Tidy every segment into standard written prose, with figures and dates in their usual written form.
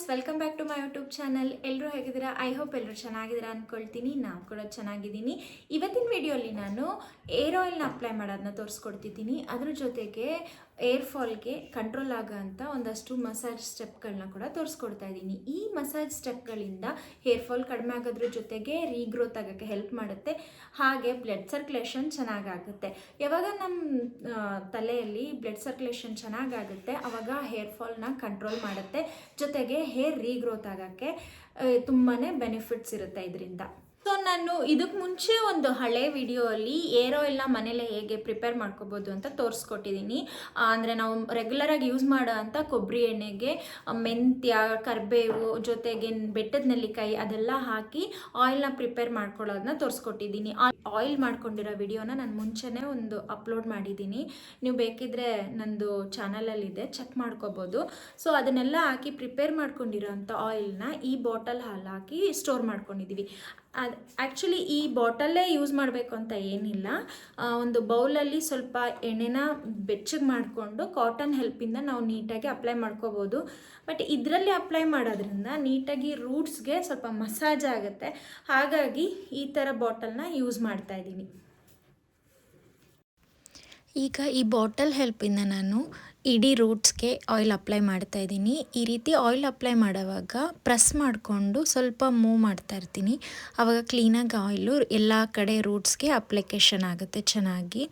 Welcome back to my YouTube channel. ಎಲ್ಲರೂ ಹೇಗಿದ್ದೀರಾ? I hope ಎಲ್ಲರೂ ಚೆನ್ನಾಗಿದ್ದೀರಾ ಅಂದ್ಕೊಳ್ತೀನಿ. ನಾನು ಕೂಡ ಚೆನ್ನಾಗಿದ್ದೀನಿ. ಇವತ್ತಿನ ವಿಡಿಯೋಲಿ ನಾನು ಏರ್ ಆಯಿಲ್ನ ಅಪ್ಲೈ ಮಾಡೋದನ್ನ ತೋರಿಸ್ಕೊಡ್ತಿದ್ದೀನಿ. ಅದ್ರ ಜೊತೆಗೆ ಏರ್ ಫಾಲ್ಗೆ ಕಂಟ್ರೋಲ್ ಆಗೋಂಥ ಒಂದಷ್ಟು ಮಸಾಜ್ ಸ್ಟೆಪ್ಗಳನ್ನ ಕೂಡ ತೋರಿಸ್ಕೊಡ್ತಾ ಇದ್ದೀನಿ. ಈ ಮಸಾಜ್ ಸ್ಟೆಪ್ಗಳಿಂದ ಹೇರ್ ಫಾಲ್ ಕಡಿಮೆ ಆಗೋದ್ರ ಜೊತೆಗೆ ರೀಗ್ರೋತ್ ಆಗೋಕ್ಕೆ ಹೆಲ್ಪ್ ಮಾಡುತ್ತೆ, ಹಾಗೆ ಬ್ಲಡ್ ಸರ್ಕ್ಯುಲೇಷನ್ ಚೆನ್ನಾಗಾಗುತ್ತೆ. ಯಾವಾಗ ನಮ್ಮ ತಲೆಯಲ್ಲಿ ಬ್ಲಡ್ ಸರ್ಕ್ಯುಲೇಷನ್ ಚೆನ್ನಾಗಾಗುತ್ತೆ ಆವಾಗ ಹೇರ್ ಫಾಲ್ನ ಕಂಟ್ರೋಲ್ ಮಾಡುತ್ತೆ, ಜೊತೆಗೆ ಹೇರ್ ರೀಗ್ರೋತ್ ಆಗೋಕ್ಕೆ ತುಂಬಾ ಬೆನಿಫಿಟ್ಸ್ ಇರುತ್ತೆ ಇದರಿಂದ. ಸೊ ನಾನು ಇದಕ್ಕೆ ಮುಂಚೆ ಒಂದು ಹಳೆ ವಿಡಿಯೋಲ್ಲಿ ಏರ್ ಆಯಿಲ್ನ ಮನೇಲೆ ಹೇಗೆ ಪ್ರಿಪೇರ್ ಮಾಡ್ಕೋಬೋದು ಅಂತ ತೋರಿಸ್ಕೊಟ್ಟಿದ್ದೀನಿ. ಅಂದರೆ ನಾವು ರೆಗ್ಯುಲರಾಗಿ ಯೂಸ್ ಮಾಡೋ ಅಂಥ ಕೊಬ್ಬರಿ ಎಣ್ಣೆಗೆ ಮೆಂತ್ಯ, ಕರಿಬೇವು, ಜೊತೆಗೆ ಬೆಟ್ಟದ ನೆಲ್ಲಿಕಾಯಿ ಅದೆಲ್ಲ ಹಾಕಿ ಆಯಿಲ್ನ ಪ್ರಿಪೇರ್ ಮಾಡ್ಕೊಳ್ಳೋದನ್ನ ತೋರಿಸ್ಕೊಟ್ಟಿದ್ದೀನಿ. ಆಯಿಲ್ ಮಾಡ್ಕೊಂಡಿರೋ ವಿಡಿಯೋನ ನಾನು ಮುಂಚೆನೇ ಒಂದು ಅಪ್ಲೋಡ್ ಮಾಡಿದ್ದೀನಿ. ನೀವು ಬೇಕಿದ್ರೆ ನಂದು ಚಾನಲಲ್ಲಿದೆ, ಚೆಕ್ ಮಾಡ್ಕೋಬೋದು. ಸೊ ಅದನ್ನೆಲ್ಲ ಹಾಕಿ ಪ್ರಿಪೇರ್ ಮಾಡ್ಕೊಂಡಿರೋ ಅಂಥ ಆಯಿಲ್ನ ಈ ಬಾಟಲ್ ಹಾಲು ಹಾಕಿ ಸ್ಟೋರ್ ಮಾಡ್ಕೊಂಡಿದ್ದೀವಿ. ಅದು ಆ್ಯಕ್ಚುಲಿ ಈ ಬಾಟಲ್ಲೇ ಯೂಸ್ ಮಾಡಬೇಕು ಅಂತ ಏನಿಲ್ಲ. ಒಂದು ಬೌಲಲ್ಲಿ ಸ್ವಲ್ಪ ಎಣ್ಣೆನ ಬೆಚ್ಚಗೆ ಮಾಡಿಕೊಂಡು ಕಾಟನ್ ಹೆಲ್ಪಿಂದ ನಾವು ನೀಟಾಗಿ ಅಪ್ಲೈ ಮಾಡ್ಕೋಬೋದು. ಬಟ್ ಇದರಲ್ಲಿ ಅಪ್ಲೈ ಮಾಡೋದ್ರಿಂದ ನೀಟಾಗಿ ರೂಟ್ಸ್ಗೆ ಸ್ವಲ್ಪ ಮಸಾಜ್ ಆಗುತ್ತೆ, ಹಾಗಾಗಿ ಈ ಥರ ಬಾಟಲ್ನ ಯೂಸ್ ಮಾಡ್ತಾ ಇದ್ದೀನಿ. ಈಗ ಈ ಬಾಟಲ್ ಹೆಲ್ಪಿಂದ ನಾನು ಇಡೀ ರೂಟ್ಸ್ಗೆ ಆಯಿಲ್ ಅಪ್ಲೈ ಮಾಡ್ತಾ ಇದ್ದೀನಿ. ಈ ರೀತಿ ಆಯಿಲ್ ಅಪ್ಲೈ ಮಾಡೋವಾಗ ಪ್ರೆಸ್ ಮಾಡಿಕೊಂಡು ಸ್ವಲ್ಪ ಮೂವ್ ಮಾಡ್ತಾ ಇರ್ತೀನಿ. ಆವಾಗ ಕ್ಲೀನಾಗಿ ಆಯಿಲು ಎಲ್ಲ ಕಡೆ ರೂಟ್ಸ್ಗೆ ಅಪ್ಲಿಕೇಶನ್ ಆಗುತ್ತೆ ಚೆನ್ನಾಗಿ.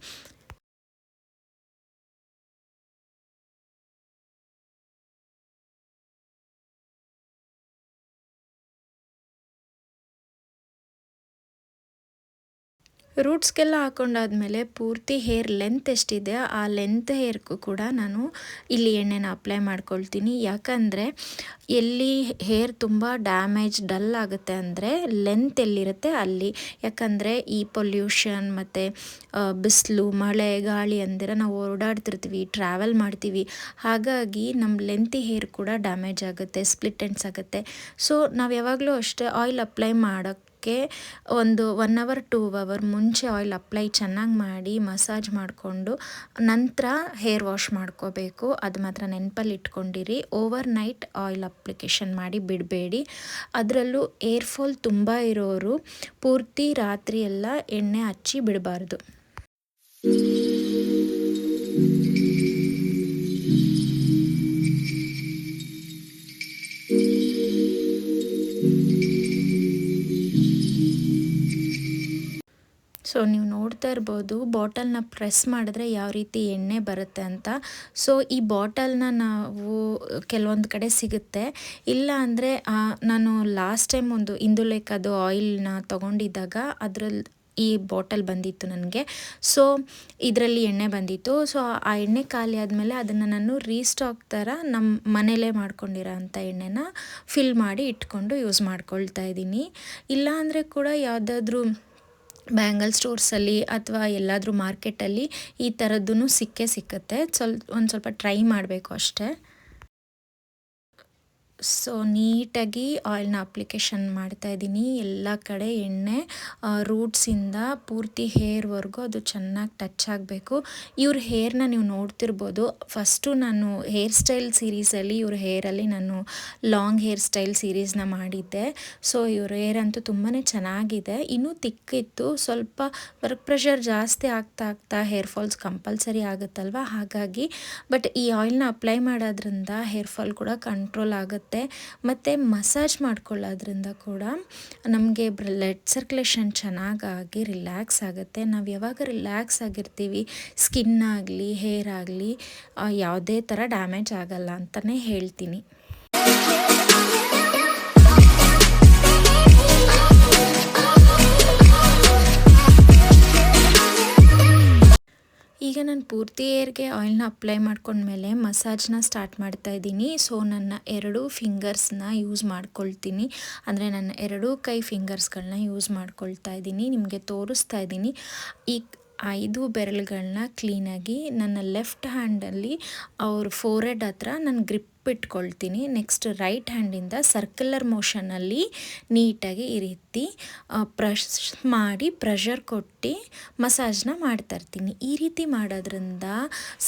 ರೂಟ್ಸ್ಗೆಲ್ಲ ಹಾಕೊಂಡಾದ್ಮೇಲೆ ಪೂರ್ತಿ ಹೇರ್ ಲೆಂತ್ ಎಷ್ಟಿದೆ ಆ ಲೆಂತ್ ಹೇರ್ಗೂ ಕೂಡ ನಾನು ಇಲ್ಲಿ ಎಣ್ಣೆನ ಅಪ್ಲೈ ಮಾಡ್ಕೊಳ್ತೀನಿ. ಯಾಕಂದರೆ ಎಲ್ಲಿ ಹೇರ್ ತುಂಬ ಡ್ಯಾಮೇಜ್ ಡಲ್ ಆಗುತ್ತೆ ಅಂದರೆ ಲೆಂತ್ ಎಲ್ಲಿರುತ್ತೆ ಅಲ್ಲಿ. ಯಾಕಂದರೆ ಈ ಪೊಲ್ಯೂಷನ್ ಮತ್ತು ಬಿಸಿಲು, ಮಳೆ, ಗಾಳಿ ಅಂದಿರ ನಾವು ಓಡಾಡ್ತಿರ್ತೀವಿ, ಟ್ರಾವೆಲ್ ಮಾಡ್ತೀವಿ, ಹಾಗಾಗಿ ನಮ್ಮ ಲೆಂತಿ ಹೇರ್ ಕೂಡ ಡ್ಯಾಮೇಜ್ ಆಗುತ್ತೆ, ಸ್ಪ್ಲಿಟ್ ಎಂಡ್ಸ್ ಆಗುತ್ತೆ. ಸೊ ನಾವು ಯಾವಾಗಲೂ ಅಷ್ಟೇ ಆಯಿಲ್ ಅಪ್ಲೈ ಮಾಡೋಕ್ಕೆ ಒಂದು 1 ಅವರ್ 2 ಅವರ್ ಮುಂಚೆ ಆಯಿಲ್ ಅಪ್ಲೈ ಚೆನ್ನಾಗಿ ಮಾಡಿ ಮಸಾಜ್ ಮಾಡಿಕೊಂಡು ನಂತರ ಹೇರ್ ವಾಶ್ ಮಾಡ್ಕೋಬೇಕು. ಅದು ಮಾತ್ರ ನೆನಪಲ್ಲಿ ಇಟ್ಕೊಂಡಿರಿ. ಓವರ್ ನೈಟ್ ಆಯಿಲ್ ಅಪ್ಲಿಕೇಶನ್ ಮಾಡಿ ಬಿಡಬೇಡಿ. ಅದರಲ್ಲೂ ಏರ್ ಫಾಲ್ ತುಂಬ ಇರೋರು ಪೂರ್ತಿ ರಾತ್ರಿ ಎಲ್ಲ ಎಣ್ಣೆ ಹಚ್ಚಿ ಬಿಡಬಾರ್ದು. ಸೊ ನೀವು ನೋಡ್ತಾ ಇರ್ಬೋದು ಬಾಟಲ್ನ ಪ್ರೆಸ್ ಮಾಡಿದ್ರೆ ಯಾವ ರೀತಿ ಎಣ್ಣೆ ಬರುತ್ತೆ ಅಂತ. ಸೊ ಈ ಬಾಟಲ್ನ ನಾವು ಕೆಲವೊಂದು ಕಡೆ ಸಿಗುತ್ತೆ, ಇಲ್ಲ ಅಂದರೆ ನಾನು ಲಾಸ್ಟ್ ಟೈಮ್ ಒಂದು ಇಂದುಲೇಖದು ಆಯಿಲ್ನ ತೊಗೊಂಡಿದ್ದಾಗ ಅದರಲ್ಲಿ ಈ ಬಾಟಲ್ ಬಂದಿತ್ತು ನನಗೆ. ಸೊ ಇದರಲ್ಲಿ ಎಣ್ಣೆ ಬಂದಿತ್ತು. ಸೊ ಆ ಎಣ್ಣೆ ಖಾಲಿ ಆದಮೇಲೆ ಅದನ್ನು ನಾನು ರೀಸ್ಟಾಕ್ ಥರ ನಮ್ಮ ಮನೇಲೇ ಮಾಡ್ಕೊಂಡಿರೋ ಅಂಥ ಎಣ್ಣೆನ ಫಿಲ್ ಮಾಡಿ ಇಟ್ಕೊಂಡು ಯೂಸ್ ಮಾಡ್ಕೊಳ್ತಾ ಇದ್ದೀನಿ. ಇಲ್ಲ ಅಂದರೆ ಕೂಡ ಯಾವುದಾದ್ರೂ ಬ್ಯಾಂಗಲ್ ಸ್ಟೋರ್ಸಲ್ಲಿ ಅಥವಾ ಎಲ್ಲಾದರೂ ಮಾರ್ಕೆಟಲ್ಲಿ ಈ ಥರದ್ದೂ ಸಿಕ್ಕುತ್ತೆ. ಒಂದು ಸ್ವಲ್ಪ ಟ್ರೈ ಮಾಡಬೇಕು ಅಷ್ಟೇ. ಸೊ ನೀಟಾಗಿ ಆಯಿಲ್ನ ಅಪ್ಲಿಕೇಶನ್ ಮಾಡ್ತಾಯಿದ್ದೀನಿ ಎಲ್ಲ ಕಡೆ. ಎಣ್ಣೆ ರೂಟ್ಸಿಂದ ಪೂರ್ತಿ ಹೇರ್ವರೆಗೂ ಅದು ಚೆನ್ನಾಗಿ ಟಚ್ ಆಗಬೇಕು. ಇವ್ರ ಹೇರ್ನ ನೀವು ನೋಡ್ತಿರ್ಬೋದು. ಫಸ್ಟು ನಾನು ಹೇರ್ ಸ್ಟೈಲ್ ಸೀರೀಸಲ್ಲಿ ಇವ್ರ ಹೇರಲ್ಲಿ ನಾನು ಲಾಂಗ್ ಹೇರ್ ಸ್ಟೈಲ್ ಸೀರೀಸ್ನ ಮಾಡಿದ್ದೆ. ಸೊ ಇವ್ರ ಹೇರ್ ಅಂತೂ ತುಂಬಾ ಚೆನ್ನಾಗಿದೆ. ಇನ್ನೂ ತಿಕ್ಕಿತ್ತು, ಸ್ವಲ್ಪ ವರ್ಕ್ ಪ್ರೆಷರ್ ಜಾಸ್ತಿ ಆಗ್ತಾ ಹೇರ್ ಫಾಲ್ಸ್ ಕಂಪಲ್ಸರಿ ಆಗುತ್ತಲ್ವ, ಹಾಗಾಗಿ. ಬಟ್ ಈ ಆಯಿಲ್ನ ಅಪ್ಲೈ ಮಾಡೋದ್ರಿಂದ ಹೇರ್ ಫಾಲ್ ಕೂಡ ಕಂಟ್ರೋಲ್ ಆಗುತ್ತೆ. ಮತ್ತು ಮಸಾಜ್ ಮಾಡ್ಕೊಳ್ಳೋದ್ರಿಂದ ಕೂಡ ನಮಗೆ ಬ್ಲಡ್ ಸರ್ಕ್ಯುಲೇಷನ್ ಚೆನ್ನಾಗಾಗಿ ರಿಲ್ಯಾಕ್ಸ್ ಆಗುತ್ತೆ. ನಾವು ಯಾವಾಗ ರಿಲ್ಯಾಕ್ಸ್ ಆಗಿರ್ತೀವಿ ಸ್ಕಿನ್ ಆಗಲಿ ಹೇರ್ ಆಗಲಿ ಯಾವುದೇ ಥರ ಡ್ಯಾಮೇಜ್ ಆಗಲ್ಲ ಅಂತಲೇ ಹೇಳ್ತೀನಿ. ಈಗ ನಾನು ಪೂರ್ತಿ ಹೇರ್ಗೆ ಆಯಿಲ್ನ ಅಪ್ಲೈ ಮಾಡ್ಕೊಂಡ್ಮೇಲೆ ಮಸಾಜ್ನ ಸ್ಟಾರ್ಟ್ ಮಾಡ್ತಾಯಿದ್ದೀನಿ. ಸೊ ನನ್ನ 2 ಫಿಂಗರ್ಸ್ನ ಯೂಸ್ ಮಾಡ್ಕೊಳ್ತೀನಿ, ಅಂದರೆ ನನ್ನ 2 ಕೈ ಫಿಂಗರ್ಸ್ಗಳನ್ನ ಯೂಸ್ ಮಾಡ್ಕೊಳ್ತಾ ಇದ್ದೀನಿ. ನಿಮಗೆ ತೋರಿಸ್ತಾ ಇದ್ದೀನಿ. ಈ 5 ಬೆರಳುಗಳನ್ನ ಕ್ಲೀನಾಗಿ ನನ್ನ ಲೆಫ್ಟ್ ಹ್ಯಾಂಡಲ್ಲಿ ಅವ್ರ ಫೋರೆಡ್ ಹತ್ರ ನಾನು ಗ್ರಿಪ್ ಇಟ್ಕೊಳ್ತೀನಿ. ನೆಕ್ಸ್ಟ್ ರೈಟ್ ಹ್ಯಾಂಡಿಂದ ಸರ್ಕ್ಯುಲರ್ ಮೋಷನಲ್ಲಿ ನೀಟಾಗಿ ಈ ರೀತಿ ಪ್ರೆಷರ್ ಕೊಟ್ಟು ಮಸಾಜ್ನ ಮಾಡ್ತಾಯಿರ್ತೀನಿ. ಈ ರೀತಿ ಮಾಡೋದ್ರಿಂದ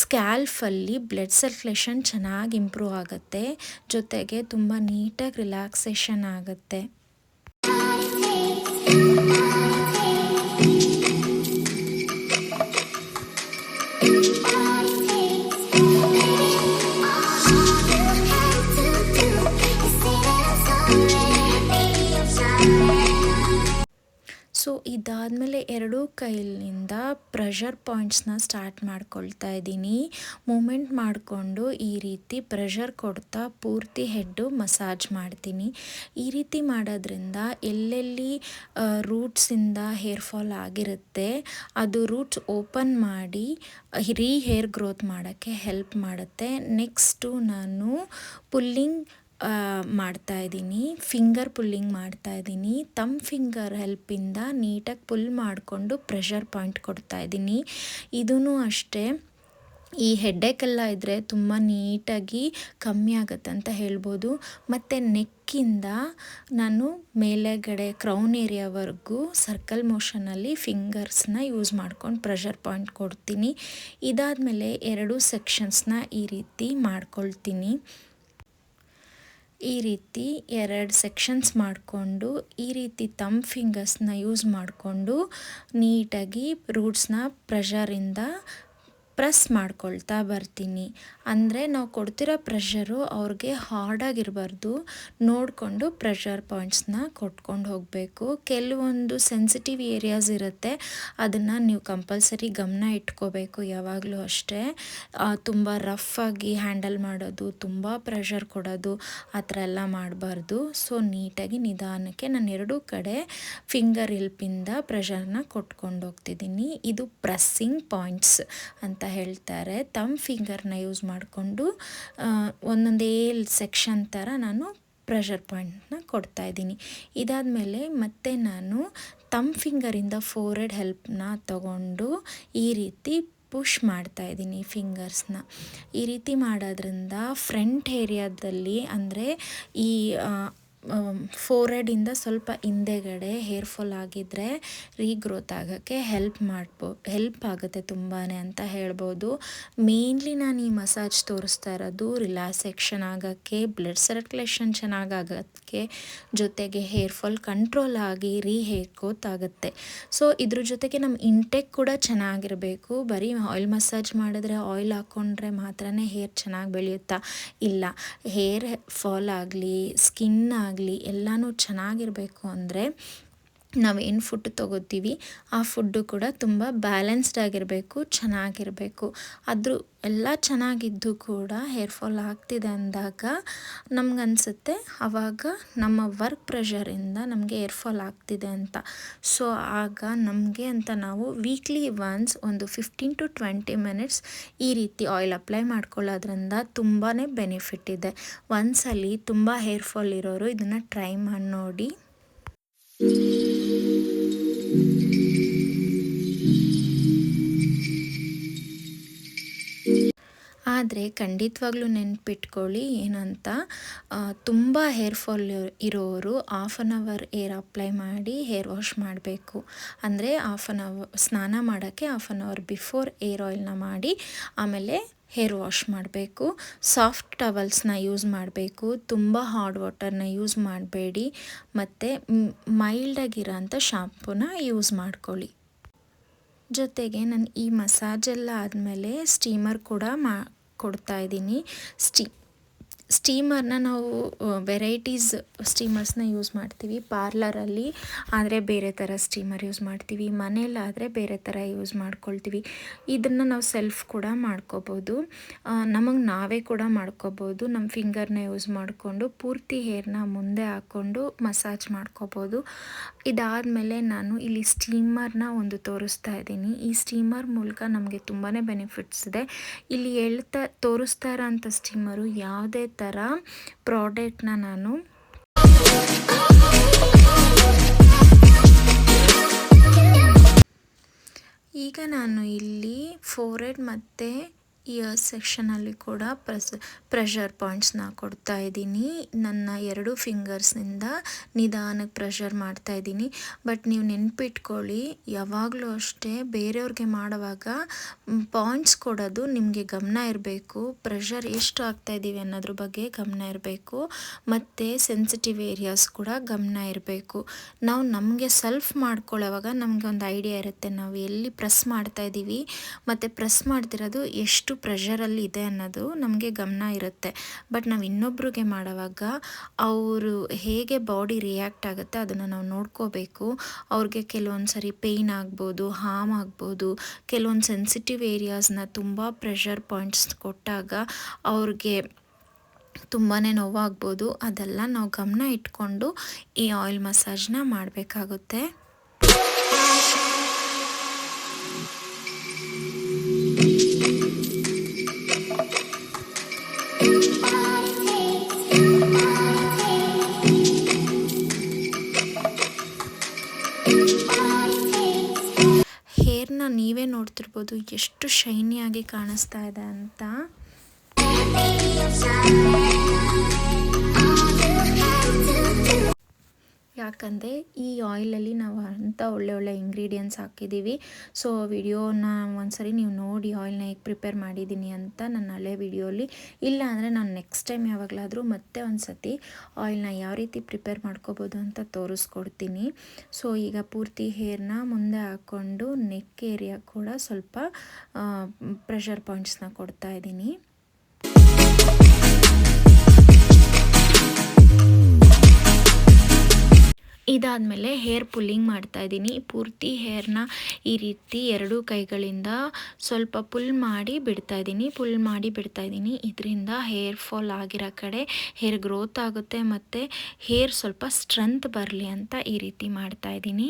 ಸ್ಕ್ಯಾಲ್ಫಲ್ಲಿ ಬ್ಲಡ್ ಸರ್ಕ್ಯುಲೇಷನ್ ಚೆನ್ನಾಗಿ ಇಂಪ್ರೂವ್ ಆಗುತ್ತೆ, ಜೊತೆಗೆ ತುಂಬ ನೀಟಾಗಿ ರಿಲ್ಯಾಕ್ಸೇಷನ್ ಆಗುತ್ತೆ. ಸೊ ಇದಾದಮೇಲೆ ಎರಡೂ ಕೈಲಿಂದ ಪ್ರೆಷರ್ ಪಾಯಿಂಟ್ಸ್ನ ಸ್ಟಾರ್ಟ್ ಮಾಡ್ಕೊಳ್ತಾ ಇದ್ದೀನಿ. ಮೂಮೆಂಟ್ ಮಾಡಿಕೊಂಡು ಈ ರೀತಿ ಪ್ರೆಷರ್ ಕೊಡ್ತಾ ಪೂರ್ತಿ ಹೆಡ್ಡು ಮಸಾಜ್ ಮಾಡ್ತೀನಿ. ಈ ರೀತಿ ಮಾಡೋದ್ರಿಂದ ಎಲ್ಲೆಲ್ಲಿ ರೂಟ್ಸಿಂದ ಹೇರ್ ಫಾಲ್ ಆಗಿರುತ್ತೆ ಅದು ರೂಟ್ಸ್ ಓಪನ್ ಮಾಡಿ ಹೇರ್ ಗ್ರೋತ್ ಮಾಡೋಕ್ಕೆ ಹೆಲ್ಪ್ ಮಾಡುತ್ತೆ. ನೆಕ್ಸ್ಟು ನಾನು ಪುಲ್ಲಿಂಗ್ ಮಾಡ್ತಾಯಿದ್ದೀನಿ, ಫಿಂಗರ್ ಪುಲ್ಲಿಂಗ್ ಮಾಡ್ತಾಯಿದ್ದೀನಿ. ಫಿಂಗರ್ ಹೆಲ್ಪಿಂದ ನೀಟಾಗಿ ಪುಲ್ ಮಾಡಿಕೊಂಡು ಪ್ರೆಷರ್ ಪಾಯಿಂಟ್ ಕೊಡ್ತಾಯಿದ್ದೀನಿ. ಇದೂ ಅಷ್ಟೇ, ಈ ಹೆಡ್ಡೇಕೆಲ್ಲ ಇದ್ದರೆ ತುಂಬ ನೀಟಾಗಿ ಕಮ್ಮಿ ಆಗುತ್ತೆ ಅಂತ ಹೇಳ್ಬೋದು. ಮತ್ತು ನೆಕ್ಕಿಂದ ನಾನು ಮೇಲೆಗಡೆ ಕ್ರೌನ್ ಏರಿಯಾವರೆಗೂ ಸರ್ಕಲ್ ಮೋಷನಲ್ಲಿ ಫಿಂಗರ್ಸ್ನ ಯೂಸ್ ಮಾಡ್ಕೊಂಡು ಪ್ರೆಷರ್ ಪಾಯಿಂಟ್ ಕೊಡ್ತೀನಿ. ಇದಾದಮೇಲೆ 2 ಸೆಕ್ಷನ್ಸ್ನ ಈ ರೀತಿ ಮಾಡ್ಕೊಳ್ತೀನಿ. ಈ ರೀತಿ 2 ಸೆಕ್ಷನ್ಸ್ ಮಾಡಿಕೊಂಡು ಈ ರೀತಿ ಫಿಂಗರ್ಸ್ನ ಯೂಸ್ ಮಾಡಿಕೊಂಡು ನೀಟಾಗಿ ರೂಟ್ಸ್ನ ಪ್ರೆಷರಿಂದ ಪ್ರೆಸ್ ಮಾಡ್ಕೊಳ್ತಾ ಬರ್ತೀನಿ. ಅಂದರೆ ನಾವು ಕೊಡ್ತಿರೋ ಪ್ರೆಷರು ಅವ್ರಿಗೆ ಹಾರ್ಡಾಗಿರಬಾರ್ದು, ನೋಡಿಕೊಂಡು ಪ್ರೆಷರ್ ಪಾಯಿಂಟ್ಸ್ನ ಕೊಟ್ಕೊಂಡು ಹೋಗಬೇಕು. ಕೆಲವೊಂದು ಸೆನ್ಸಿಟಿವ್ ಏರಿಯಾಸ್ ಇರುತ್ತೆ, ಅದನ್ನು ನೀವು ಕಂಪಲ್ಸರಿ ಗಮನ ಇಟ್ಕೋಬೇಕು ಯಾವಾಗಲೂ ಅಷ್ಟೇ. ತುಂಬ ರಫಾಗಿ ಹ್ಯಾಂಡಲ್ ಮಾಡೋದು, ತುಂಬ ಪ್ರೆಷರ್ ಕೊಡೋದು ಆ ಥರ ಎಲ್ಲ ಮಾಡಬಾರ್ದು. ಸೊ ನೀಟಾಗಿ ನಿಧಾನಕ್ಕೆ ನಾನು 2 ಕಡೆ ಫಿಂಗರ್ ಹೆಲ್ಪಿಂದ ಪ್ರೆಷರ್ನ ಕೊಟ್ಕೊಂಡು ಹೋಗ್ತಿದ್ದೀನಿ. ಇದು ಪ್ರೆಸ್ಸಿಂಗ್ ಪಾಯಿಂಟ್ಸ್ ಅಂತ ಹೇಳ್ತಾರೆ. ಫಿಂಗರ್ನ ಯೂಸ್ ಮಾಡಿಕೊಂಡು ಒಂದೊಂದೇ ಸೆಕ್ಷನ್ ಥರ ನಾನು ಪ್ರೆಷರ್ ಪಾಯಿಂಟ್ನ ಕೊಡ್ತಾಯಿದ್ದೀನಿ. ಇದಾದಮೇಲೆ ಮತ್ತೆ ನಾನು ಫಿಂಗರಿಂದ ಫೋರೆಡ್ ಹೆಲ್ಪ್ನ ತಗೊಂಡು ಈ ರೀತಿ ಪುಷ್ ಮಾಡ್ತಾಯಿದ್ದೀನಿ ಫಿಂಗರ್ಸ್ನ. ಈ ರೀತಿ ಮಾಡೋದ್ರಿಂದ ಫ್ರಂಟ್ ಏರಿಯಾದಲ್ಲಿ ಅಂದರೆ ಈ ಫೋರೆಡಿಂದ ಸ್ವಲ್ಪ ಹಿಂದೆಗಡೆ ಹೇರ್ ಫಾಲ್ ಆಗಿದ್ದರೆ ರೀಗ್ರೋತ್ ಆಗೋಕ್ಕೆ ಹೆಲ್ಪ್ ಆಗುತ್ತೆ ತುಂಬಾ ಅಂತ ಹೇಳ್ಬೋದು. ಮೇನ್ಲಿ ನಾನು ಈ ಮಸಾಜ್ ತೋರಿಸ್ತಾ ಇರೋದು ರಿಲ್ಯಾಕ್ಸೇಷನ್ ಆಗೋಕ್ಕೆ, ಬ್ಲಡ್ ಸರ್ಕ್ಯುಲೇಷನ್ ಚೆನ್ನಾಗಾಗೋಕ್ಕೆ, ಜೊತೆಗೆ ಹೇರ್ ಫಾಲ್ ಕಂಟ್ರೋಲ್ ಆಗಿ ಹೇರ್ ಗ್ರೋತ್ ಆಗುತ್ತೆ. ಸೊ ಇದ್ರ ಜೊತೆಗೆ ನಮ್ಮ ಇಂಟೆಕ್ ಕೂಡ ಚೆನ್ನಾಗಿರಬೇಕು. ಬರೀ ಆಯಿಲ್ ಮಸಾಜ್ ಮಾಡಿದ್ರೆ, ಆಯಿಲ್ ಹಾಕ್ಕೊಂಡ್ರೆ ಮಾತ್ರನೇ ಹೇರ್ ಚೆನ್ನಾಗಿ ಬೆಳೆಯುತ್ತಾ? ಇಲ್ಲ, ಹೇರ್ ಫಾಲ್ ಆಗಲಿ, ಸ್ಕಿನ್ ಆಗಲಿ ಎಲ್ಲನೂ ಚೆನ್ನಾಗಿರಬೇಕು ಅಂದರೆ ನಾವೇನು ಫುಡ್ ತೊಗೋತೀವಿ ಆ ಫುಡ್ಡು ಕೂಡ ತುಂಬ ಬ್ಯಾಲೆನ್ಸ್ಡ್ ಆಗಿರಬೇಕು, ಚೆನ್ನಾಗಿರಬೇಕು. ಅದ್ರ ಎಲ್ಲ ಚೆನ್ನಾಗಿದ್ದು ಕೂಡ ಹೇರ್ ಫಾಲ್ ಆಗ್ತಿದೆ ಅಂದಾಗ ನಮಗನ್ಸುತ್ತೆ ಆವಾಗ ನಮ್ಮ ವರ್ಕ್ ಪ್ರೆಷರಿಂದ ನಮಗೆ ಹೇರ್ ಫಾಲ್ ಆಗ್ತಿದೆ ಅಂತ. ಸೊ ಆಗ ನಮಗೆ ಅಂತ ನಾವು ವೀಕ್ಲಿ ಒನ್ಸ್ ಒಂದು 15 to 20 ಮಿನಿಟ್ಸ್ ಈ ರೀತಿ ಆಯಿಲ್ ಅಪ್ಲೈ ಮಾಡ್ಕೊಳ್ಳೋದ್ರಿಂದ ತುಂಬಾ ಬೆನಿಫಿಟ್ ಇದೆ. ಒಂದ್ಸಲಿ ತುಂಬ ಹೇರ್ ಫಾಲ್ ಇರೋರು ಇದನ್ನು ಟ್ರೈ ಮಾಡಿ ನೋಡಿ. ಆದರೆ ಖಂಡಿತವಾಗ್ಲೂ ನೆನ್ಪಿಟ್ಕೊಳ್ಳಿ ಏನಂತ, ತುಂಬ ಹೇರ್ ಫಾಲ್ ಇರೋರು 1/2 hour ಏರ್ ಅಪ್ಲೈ ಮಾಡಿ ಹೇರ್ ವಾಶ್ ಮಾಡಬೇಕು. ಅಂದರೆ 1/2 hour ಸ್ನಾನ ಮಾಡೋಕ್ಕೆ 1/2 hour ಬಿಫೋರ್ ಏರ್ ಆಯಿಲ್ನ ಮಾಡಿ ಆಮೇಲೆ ಹೇರ್ ವಾಶ್ ಮಾಡಬೇಕು. ಸಾಫ್ಟ್ ಟವಲ್ಸ್ನ ಯೂಸ್ ಮಾಡಬೇಕು, ತುಂಬ ಹಾಟ್ ವಾಟರ್ನ ಯೂಸ್ ಮಾಡಬೇಡಿ. ಮತ್ತು ಮೈಲ್ಡಾಗಿರೋಂಥ ಶಾಂಪೂನ ಯೂಸ್ ಮಾಡ್ಕೊಳ್ಳಿ. ಜೊತೆಗೆ ನಾನು ಈ ಮಸಾಜೆಲ್ಲ ಆದಮೇಲೆ ಸ್ಟೀಮರ್ ಕೂಡ ಕೊಡ್ತಾಯಿದ್ದೀನಿ. ಸ್ಟೀಮರ್ನ ನಾವು ವೆರೈಟೀಸ್ ಸ್ಟೀಮರ್ಸ್ನ ಯೂಸ್ ಮಾಡ್ತೀವಿ ಪಾರ್ಲರಲ್ಲಿ, ಆದರೆ ಬೇರೆ ಥರ ಸ್ಟೀಮರ್ ಯೂಸ್ ಮಾಡ್ತೀವಿ. ಮನೇಲಾದರೆ ಬೇರೆ ಥರ ಯೂಸ್ ಮಾಡ್ಕೊಳ್ತೀವಿ. ಇದನ್ನು ನಾವು ಸೆಲ್ಫ್ ಕೂಡ ಮಾಡ್ಕೋಬೋದು, ನಮಗೆ ನಾವೇ ಕೂಡ ಮಾಡ್ಕೋಬೋದು. ನಮ್ಮ ಫಿಂಗರ್ನ ಯೂಸ್ ಮಾಡಿಕೊಂಡು ಪೂರ್ತಿ ಹೇರ್ನ ಮುಂದೆ ಹಾಕ್ಕೊಂಡು ಮಸಾಜ್ ಮಾಡ್ಕೋಬೋದು. ಇದಾದಮೇಲೆ ನಾನು ಇಲ್ಲಿ ಸ್ಟೀಮರ್ನ ಒಂದು ತೋರಿಸ್ತಾ ಇದ್ದೀನಿ. ಈ ಸ್ಟೀಮರ್ ಮೂಲಕ ನಮಗೆ ತುಂಬಾ ಬೆನಿಫಿಟ್ಸ್ ಇದೆ. ಇಲ್ಲಿ ತೋರಿಸ್ತಾ ಇರೋಂಥ ಸ್ಟೀಮರು ಯಾವುದೇ ಥರ ಪ್ರಾಡಕ್ಟ್ನ ನಾನು ಈಗ ನಾನು ಇಲ್ಲಿ ಫೋರೆಡ್ ಮತ್ತು ಇಯರ್ ಸೆಕ್ಷನಲ್ಲಿ ಕೂಡ ಪ್ರೆಷರ್ ಪಾಯಿಂಟ್ಸ್ನ ಕೊಡ್ತಾ ಇದ್ದೀನಿ. ನನ್ನ 2 ಫಿಂಗರ್ಸ್ನಿಂದ ನಿಧಾನಕ್ಕೆ ಪ್ರೆಷರ್ ಮಾಡ್ತಾ ಇದ್ದೀನಿ. ಬಟ್ ನೀವು ನೆನ್ಪಿಟ್ಕೊಳ್ಳಿ, ಯಾವಾಗಲೂ ಅಷ್ಟೇ ಬೇರೆಯವ್ರಿಗೆ ಮಾಡುವಾಗ ಪಾಯಿಂಟ್ಸ್ ಕೊಡೋದು ನಿಮಗೆ ಗಮನ ಇರಬೇಕು. ಪ್ರೆಷರ್ ಎಷ್ಟು ಆಗ್ತಾ ಇದ್ದೀವಿ ಅನ್ನೋದ್ರ ಬಗ್ಗೆ ಗಮನ ಇರಬೇಕು. ಮತ್ತು ಸೆನ್ಸಿಟಿವ್ ಏರಿಯಾಸ್ ಕೂಡ ಗಮನ ಇರಬೇಕು. ನಾವು ನಮಗೆ ಸೆಲ್ಫ್ ಮಾಡ್ಕೊಳ್ಳೋವಾಗ ನಮಗೆ ಒಂದು ಐಡಿಯಾ ಇರುತ್ತೆ, ನಾವು ಎಲ್ಲಿ ಪ್ರೆಸ್ ಮಾಡ್ತಾ ಇದ್ದೀವಿ ಮತ್ತು ಪ್ರೆಸ್ ಮಾಡ್ತಿರೋದು ಎಷ್ಟು ಪ್ರೆಷರಲ್ಲಿ ಇದೆ ಅನ್ನೋದು ನಮಗೆ ಗಮನ ಇರುತ್ತೆ. ಬಟ್ ನಾವು ಇನ್ನೊಬ್ರಿಗೆ ಮಾಡೋವಾಗ ಅವರು ಹೇಗೆ ಬಾಡಿ ರಿಯಾಕ್ಟ್ ಆಗುತ್ತೆ ಅದನ್ನು ನಾವು ನೋಡ್ಕೋಬೇಕು. ಅವ್ರಿಗೆ ಕೆಲವೊಂದು ಸರಿ ಪೇಯ್ನ್ ಆಗ್ಬೋದು, ಹಾರ್ಮ್ ಆಗ್ಬೋದು. ಕೆಲವೊಂದು ಸೆನ್ಸಿಟಿವ್ ಏರಿಯಾಸ್ನ ತುಂಬ ಪ್ರೆಷರ್ ಪಾಯಿಂಟ್ಸ್ ಕೊಟ್ಟಾಗ ಅವ್ರಿಗೆ ತುಂಬಾ ನೋವಾಗ್ಬೋದು. ಅದೆಲ್ಲ ನಾವು ಗಮನ ಇಟ್ಕೊಂಡು ಈ ಆಯಿಲ್ ಮಸಾಜ್ನ ಮಾಡಬೇಕಾಗುತ್ತೆ. ಹೇರ್ನ ನೀವೇ ನೋಡ್ತಿರ್ಬೋದು ಎಷ್ಟು ಶೈನಿಯಾಗಿ ಕಾಣಿಸ್ತಾ ಇದೆ ಅಂತ. ಯಾಕಂದರೆ ಈ ಆಯಿಲಲ್ಲಿ ನಾವು ಅಂಥ ಒಳ್ಳೆ ಇಂಗ್ರೀಡಿಯೆಂಟ್ಸ್ ಹಾಕಿದ್ದೀವಿ. ಸೊ ವಿಡಿಯೋನ ಒಂದ್ಸರಿ ನೀವು ನೋಡಿ ಆಯಿಲ್ನ ಹೇಗೆ ಪ್ರಿಪೇರ್ ಮಾಡಿದ್ದೀನಿ ಅಂತ ನನ್ನ ಹಳೆ ವಿಡಿಯೋಲಿ. ಇಲ್ಲ ಅಂದರೆ ನಾನು ನೆಕ್ಸ್ಟ್ ಟೈಮ್ ಯಾವಾಗಲಾದರೂ ಮತ್ತೆ ಒಂದು ಸತಿ ಆಯಿಲ್ನ ಯಾವ ರೀತಿ ಪ್ರಿಪೇರ್ ಮಾಡ್ಕೋಬೋದು ಅಂತ ತೋರಿಸ್ಕೊಡ್ತೀನಿ. ಸೊ ಈಗ ಪೂರ್ತಿ ಹೇರ್ನ ಮುಂದೆ ಹಾಕ್ಕೊಂಡು ನೆಕ್ ಏರಿಯಾ ಕೂಡ ಸ್ವಲ್ಪ ಪ್ರೆಷರ್ ಪಾಯಿಂಟ್ಸ್ನ ಕೊಡ್ತಾ ಇದ್ದೀನಿ. ಇದಾದಮೇಲೆ ಹೇರ್ ಪುಲ್ಲಿಂಗ್ ಮಾಡ್ತಾ ಇದ್ದೀನಿ. ಪೂರ್ತಿ ಹೇರ್ನ ಈ ರೀತಿ 2 ಕೈಗಳಿಂದ ಸ್ವಲ್ಪ ಪುಲ್ ಮಾಡಿ ಬಿಡ್ತಾ ಇದ್ದೀನಿ. ಇದರಿಂದ ಹೇರ್ ಫಾಲ್ ಆಗಿರೋ ಕಡೆ ಹೇರ್ ಗ್ರೋತ್ ಆಗುತ್ತೆ ಮತ್ತು ಹೇರ್ ಸ್ವಲ್ಪ ಸ್ಟ್ರೆಂತ್ ಬರಲಿ ಅಂತ ಈ ರೀತಿ ಮಾಡ್ತಾ ಇದ್ದೀನಿ.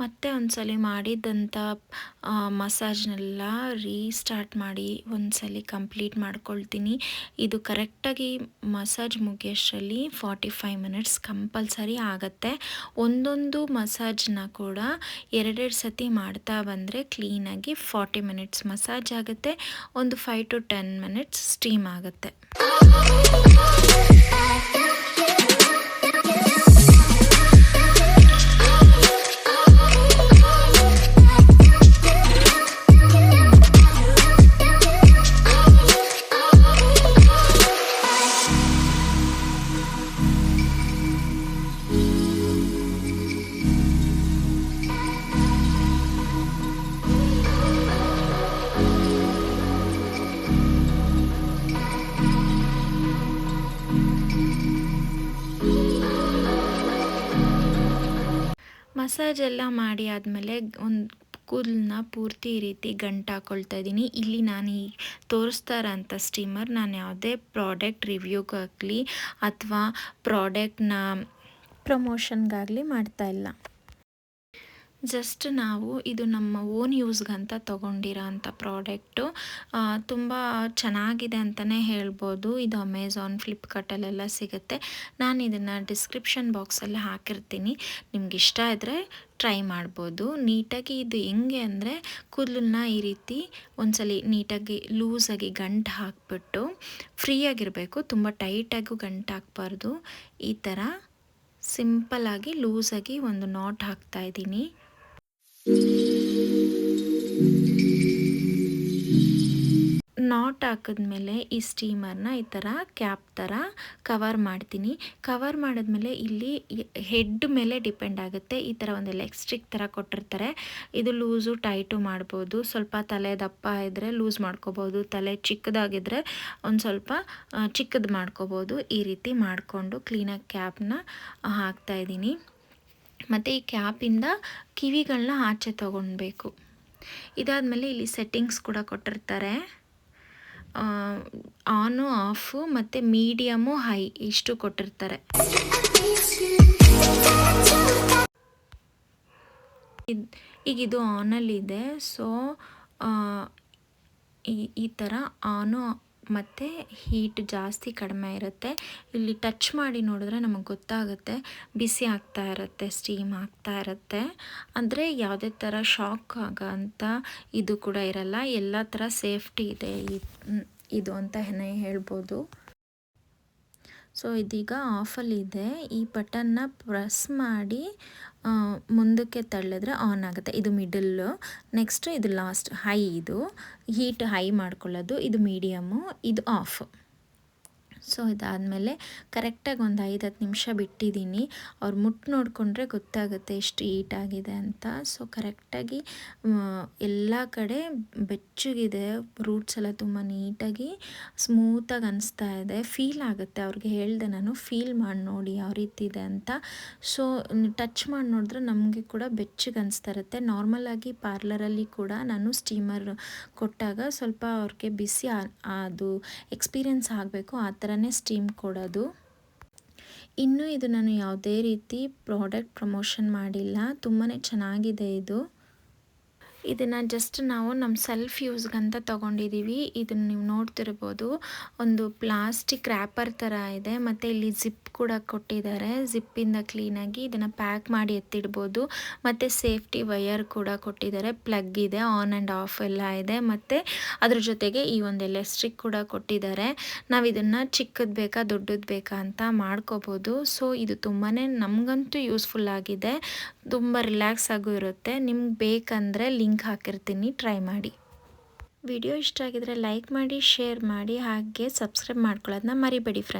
ಮತ್ತೆ ಒಂದ್ಸಲಿ ಮಾಡಿದ್ದಂಥ ಮಸಾಜ್ನೆಲ್ಲ ರೀಸ್ಟಾರ್ಟ್ ಮಾಡಿ ಒಂದ್ಸಲಿ ಕಂಪ್ಲೀಟ್ ಮಾಡ್ಕೊಳ್ತೀನಿ. ಇದು ಕರೆಕ್ಟಾಗಿ ಮಸಾಜ್ ಮುಗಿಯೋಷ್ಟರಲ್ಲಿ 45 ಮಿನಿಟ್ಸ್ ಕಂಪಲ್ಸರಿ ಆಗುತ್ತೆ. ಒಂದೊಂದು ಮಸಾಜ್ನ ಕೂಡ 2 ಸತಿ ಮಾಡ್ತಾ ಬಂದರೆ ಕ್ಲೀನಾಗಿ 40 ಮಿನಿಟ್ಸ್ ಮಸಾಜ್ ಆಗುತ್ತೆ. ಒಂದು 5 to 10 ಮಿನಿಟ್ಸ್ ಸ್ಟೀಮ್ ಆಗುತ್ತೆ. ಮಸಾಜ್ ಎಲ್ಲ ಮಾಡಿ ಆದಮೇಲೆ ಒಂದು ಕೂದಲನ್ನ ಪೂರ್ತಿ ಈ ರೀತಿ ಗಂಟು ಹಾಕ್ಕೊಳ್ತಾ ಇದ್ದೀನಿ. ಇಲ್ಲಿ ನಾನು ಈ ತೋರಿಸ್ತಾ ಇರೋಂಥ ಸ್ಟೀಮರ್ ನಾನು ಯಾವುದೇ ಪ್ರಾಡಕ್ಟ್ ರಿವ್ಯೂಗಾಗಲಿ ಅಥವಾ ಪ್ರಾಡಕ್ಟ್ನ ಪ್ರಮೋಷನ್ಗಾಗಲಿ ಮಾಡ್ತಾಯಿಲ್ಲ. ಜಸ್ಟ್ ನಾವು ಇದು ನಮ್ಮ ಓನ್ ಯೂಸ್ಗಂತ ತೊಗೊಂಡಿರೋ ಅಂಥ ಪ್ರಾಡಕ್ಟು. ತುಂಬ ಚೆನ್ನಾಗಿದೆ ಅಂತಲೇ ಹೇಳ್ಬೋದು. ಇದು ಅಮೆಝಾನ್, ಫ್ಲಿಪ್ಕಾರ್ಟಲ್ಲೆಲ್ಲ ಸಿಗುತ್ತೆ. ನಾನು ಇದನ್ನು ಡಿಸ್ಕ್ರಿಪ್ಷನ್ ಬಾಕ್ಸಲ್ಲಿ ಹಾಕಿರ್ತೀನಿ, ನಿಮ್ಗೆ ಇಷ್ಟ ಇದ್ದರೆ ಟ್ರೈ ಮಾಡ್ಬೋದು. ನೀಟಾಗಿ ಇದು ಹೆಂಗೆ ಅಂದರೆ ಕೂದಲನ್ನ ಈ ರೀತಿ ಒಂದ್ಸಲಿ ನೀಟಾಗಿ ಲೂಸಾಗಿ ಗಂಟು ಹಾಕ್ಬಿಟ್ಟು ಫ್ರೀಯಾಗಿರಬೇಕು, ತುಂಬ ಟೈಟಾಗೂ ಗಂಟು ಹಾಕಬಾರ್ದು. ಈ ಥರ ಸಿಂಪಲ್ಲಾಗಿ ಲೂಸಾಗಿ ಒಂದು ನಾಟ್ ಹಾಕ್ತಾಯಿದ್ದೀನಿ. ನಾಟ್ ಹಾಕಿದ್ಮೇಲೆ ಈ ಸ್ಟೀಮರ್ನ ಈ ಥರ ಕ್ಯಾಪ್ ಥರ ಕವರ್ ಮಾಡ್ತೀನಿ. ಕವರ್ ಮಾಡಿದ್ಮೇಲೆ ಇಲ್ಲಿ ಹೆಡ್ ಮೇಲೆ ಡಿಪೆಂಡ್ ಆಗುತ್ತೆ. ಈ ಥರ ಒಂದು ಎಲೆಕ್ಟ್ರಿಕ್ ಥರ ಕೊಟ್ಟಿರ್ತಾರೆ. ಇದು ಲೂಸು ಟೈಟು ಮಾಡ್ಬೋದು. ಸ್ವಲ್ಪ ತಲೆ ದಪ್ಪ ಇದ್ದರೆ ಲೂಸ್ ಮಾಡ್ಕೋಬೋದು, ತಲೆ ಚಿಕ್ಕದಾಗಿದ್ದರೆ ಒಂದು ಸ್ವಲ್ಪ ಚಿಕ್ಕದು ಮಾಡ್ಕೋಬೋದು. ಈ ರೀತಿ ಮಾಡಿಕೊಂಡು ಕ್ಲೀನಾಗಿ ಕ್ಯಾಪ್ನ ಹಾಕ್ತಾಯಿದ್ದೀನಿ. ಮತ್ತು ಈ ಕ್ಯಾಪಿಂದ ಕಿವಿಗಳನ್ನ ಆಚೆ ತೊಗೊಳ್ಬೇಕು. ಇದಾದಮೇಲೆ ಇಲ್ಲಿ ಸೆಟ್ಟಿಂಗ್ಸ್ ಕೂಡ ಕೊಟ್ಟಿರ್ತಾರೆ. ಆನು, ಆಫು ಮತ್ತು ಮೀಡಿಯಮು, ಹೈ ಇಷ್ಟು ಕೊಟ್ಟಿರ್ತಾರೆ. ಈಗ ಇದು ಆನಲ್ಲಿದೆ. ಸೊ ಈ ಥರ ಆನು ಮತ್ತು ಹೀಟ್ ಜಾಸ್ತಿ ಕಡಿಮೆ ಇರುತ್ತೆ. ಇಲ್ಲಿ ಟಚ್ ಮಾಡಿ ನೋಡಿದ್ರೆ ನಮಗೆ ಗೊತ್ತಾಗುತ್ತೆ, ಬಿಸಿ ಆಗ್ತಾ ಇರುತ್ತೆ, ಸ್ಟೀಮ್ ಆಗ್ತಾ ಇರುತ್ತೆ. ಅಂದರೆ ಯಾವುದೇ ಥರ ಶಾಕ್ ಆಗೋಂಥ ಇದು ಕೂಡ ಇರಲ್ಲ. ಎಲ್ಲ ಥರ ಸೇಫ್ಟಿ ಇದೆ ಇದು ಅಂತ ಹೇಳ್ಬೋದು. ಸೊ ಇದೀಗ ಆಫಲ್ಲಿದೆ. ಈ ಬಟನ್ನ ಪ್ರೆಸ್ ಮಾಡಿ ಮುಂದಕ್ಕೆ ತಳ್ಳಿದ್ರೆ ಆನ್ ಆಗುತ್ತೆ. ಇದು ಮಿಡಲ್ಲು. ನೆಕ್ಸ್ಟು ಇದು ಲಾಸ್ಟ್ ಹೈ. ಇದು ಹೀಟ್ ಹೈ ಮಾಡ್ಕೊಳ್ಳೋದು. ಇದು ಮೀಡಿಯಮ್ಮು, ಇದು ಆಫ್. ಸೊ ಇದಾದಮೇಲೆ ಕರೆಕ್ಟಾಗಿ ಒಂದು 5-10 ನಿಮಿಷ ಬಿಟ್ಟಿದ್ದೀನಿ. ಅವ್ರು ಮುಟ್ಟು ನೋಡಿಕೊಂಡ್ರೆ ಗೊತ್ತಾಗುತ್ತೆ ಎಷ್ಟು ಹೀಟ್ ಆಗಿದೆ ಅಂತ. ಸೊ ಕರೆಕ್ಟಾಗಿ ಎಲ್ಲ ಕಡೆ ಬೆಚ್ಚಗಿದೆ. ರೂಟ್ಸ್ ಎಲ್ಲ ತುಂಬ ನೀಟಾಗಿ ಸ್ಮೂತಾಗಿ ಅನಿಸ್ತಾ ಇದೆ. ಫೀಲ್ ಆಗುತ್ತೆ. ಅವ್ರಿಗೆ ಹೇಳಿದೆ ನಾನು, ಫೀಲ್ ಮಾಡಿ ನೋಡಿ ಯಾವ ರೀತಿ ಇದೆ ಅಂತ. ಸೊ ಟಚ್ ಮಾಡಿ ನೋಡಿದ್ರೆ ನಮಗೆ ಕೂಡ ಬೆಚ್ಚಗೆ ಅನಿಸ್ತಾ ಇರುತ್ತೆ. ನಾರ್ಮಲಾಗಿ ಪಾರ್ಲರಲ್ಲಿ ಕೂಡ ನಾನು ಸ್ಟೀಮರ್ ಕೊಟ್ಟಾಗ ಸ್ವಲ್ಪ ಅವ್ರಿಗೆ ಬಿಸಿ ಅದು ಎಕ್ಸ್ಪೀರಿಯೆನ್ಸ್ ಆಗಬೇಕು, ಆ ಥರನೇ ಸ್ಟೀಮ್ ಕೊಡೋದು. ಇನ್ನೂ ಇದು ನಾನು ಯಾವುದೇ ರೀತಿ ಪ್ರಾಡಕ್ಟ್ ಪ್ರಮೋಷನ್ ಮಾಡಿಲ್ಲ. ತುಂಬಾ ಚೆನ್ನಾಗಿದೆ ಇದು. ಇದನ್ನು ಜಸ್ಟ್ ನಾವು ನಮ್ಮ ಸೆಲ್ಫ್ ಯೂಸ್ಗಂತ ತೊಗೊಂಡಿದ್ದೀವಿ. ಇದನ್ನು ನೀವು ನೋಡ್ತಿರ್ಬೋದು, ಒಂದು ಪ್ಲಾಸ್ಟಿಕ್ ರ್ಯಾಪರ್ ಥರ ಇದೆ. ಮತ್ತು ಇಲ್ಲಿ ಜಿಪ್ ಕೂಡ ಕೊಟ್ಟಿದ್ದಾರೆ. ಜಿಪ್ಪಿಂದ ಕ್ಲೀನಾಗಿ ಇದನ್ನು ಪ್ಯಾಕ್ ಮಾಡಿ ಎತ್ತಿಡ್ಬೋದು. ಮತ್ತು ಸೇಫ್ಟಿ ವಯರ್ ಕೂಡ ಕೊಟ್ಟಿದ್ದಾರೆ. ಪ್ಲಗ್ ಇದೆ, ಆನ್ ಆ್ಯಂಡ್ ಆಫ್ ಎಲ್ಲ ಇದೆ. ಮತ್ತು ಅದ್ರ ಜೊತೆಗೆ ಈ ಒಂದು ಎಲೆಕ್ಟ್ರಿಕ್ ಕೂಡ ಕೊಟ್ಟಿದ್ದಾರೆ. ನಾವು ಇದನ್ನು ಚಿಕ್ಕದು ಬೇಕಾ ದೊಡ್ಡದು ಬೇಕಾ ಅಂತ ಮಾಡ್ಕೋಬೋದು. ಸೊ ಇದು ತುಂಬಾ ನಮಗಂತೂ ಯೂಸ್ಫುಲ್ ಆಗಿದೆ. ತುಂಬ ರಿಲ್ಯಾಕ್ಸ್ ಆಗೂ ಇರುತ್ತೆ. ನಿಮ್ಗೆ ಬೇಕಂದರೆ ಲಿಂಕ್ ಹಾಕಿರ್ತೀನಿ, ಟ್ರೈ ಮಾಡಿ. ವಿಡಿಯೋ ಇಷ್ಟ ಆಗಿದ್ರೆ ಲೈಕ್ ಮಾಡಿ, ಶೇರ್ ಮಾಡಿ, ಹಾಗೆ ಸಬ್ಸ್ಕ್ರೈಬ್ ಮಾಡ್ಕೊಳ್ಳೋದನ್ನ ಮರಿಬೇಡಿ ಫ್ರೆಂಡ್ಸ್.